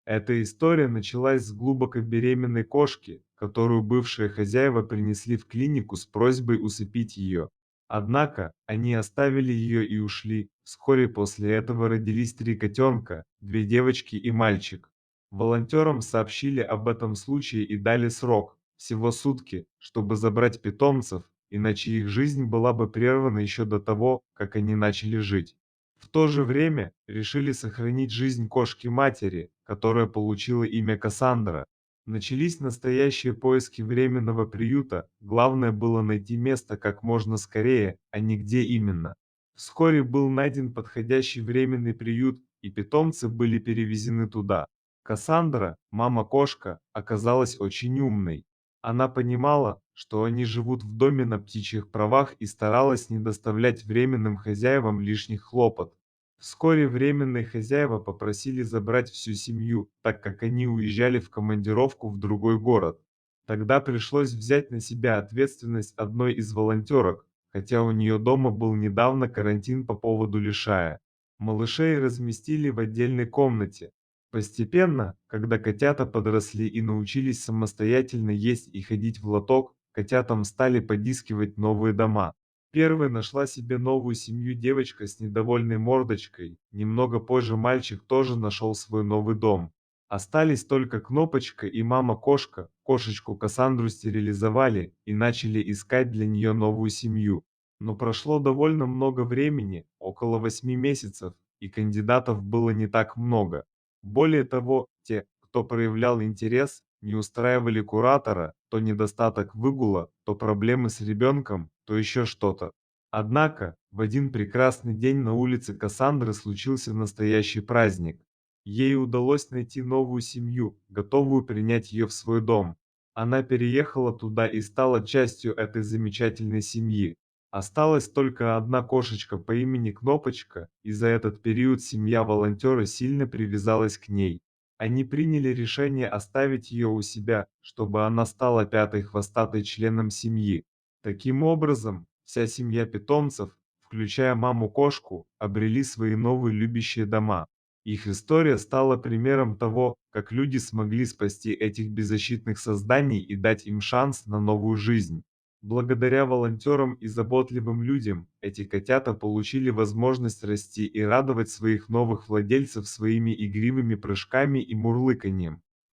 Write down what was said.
Эта история началась с глубоко беременной кошки, которую бывшие хозяева принесли в клинику с просьбой усыпить ее. Однако они оставили ее и ушли. Вскоре после этого родились три котенка, две девочки и мальчик. Волонтерам сообщили об этом случае и дали срок, всего сутки, чтобы забрать питомцев, иначе их жизнь была бы прервана еще до того, как они начали жить. В то же время решили сохранить жизнь кошки-матери, которая получила имя Кассандра. Начались настоящие поиски временного приюта, главное было найти место как можно скорее, а не где именно. Вскоре был найден подходящий временный приют, и питомцы были перевезены туда. Кассандра, мама-кошка, оказалась очень умной. Она понимала, что они живут в доме на птичьих правах и старалась не доставлять временным хозяевам лишних хлопот. Вскоре временные хозяева попросили забрать всю семью, так как они уезжали в командировку в другой город. Тогда пришлось взять на себя ответственность одной из волонтерок, хотя у нее дома был недавно карантин по поводу лишая. Малышей разместили в отдельной комнате. Постепенно, когда котята подросли и научились самостоятельно есть и ходить в лоток, котятам стали подыскивать новые дома. Первой нашла себе новую семью девочка с недовольной мордочкой, немного позже мальчик тоже нашел свой новый дом. Остались только Кнопочка и мама-кошка, кошечку Кассандру стерилизовали и начали искать для нее новую семью. Но прошло довольно много времени, около 8 месяцев, и кандидатов было не так много. Более того, те, кто проявлял интерес, не устраивали куратора, то недостаток выгула, то проблемы с ребенком, то еще что-то. Однако, в один прекрасный день на улице Кассандры случился настоящий праздник. Ей удалось найти новую семью, готовую принять ее в свой дом. Она переехала туда и стала частью этой замечательной семьи. Осталась только одна кошечка по имени Кнопочка, и за этот период семья волонтера сильно привязалась к ней. Они приняли решение оставить ее у себя, чтобы она стала пятой хвостатой членом семьи. Таким образом, вся семья питомцев, включая маму-кошку, обрели свои новые любящие дома. Их история стала примером того, как люди смогли спасти этих беззащитных созданий и дать им шанс на новую жизнь. Благодаря волонтерам и заботливым людям, эти котята получили возможность расти и радовать своих новых владельцев своими игривыми прыжками и мурлыканьем.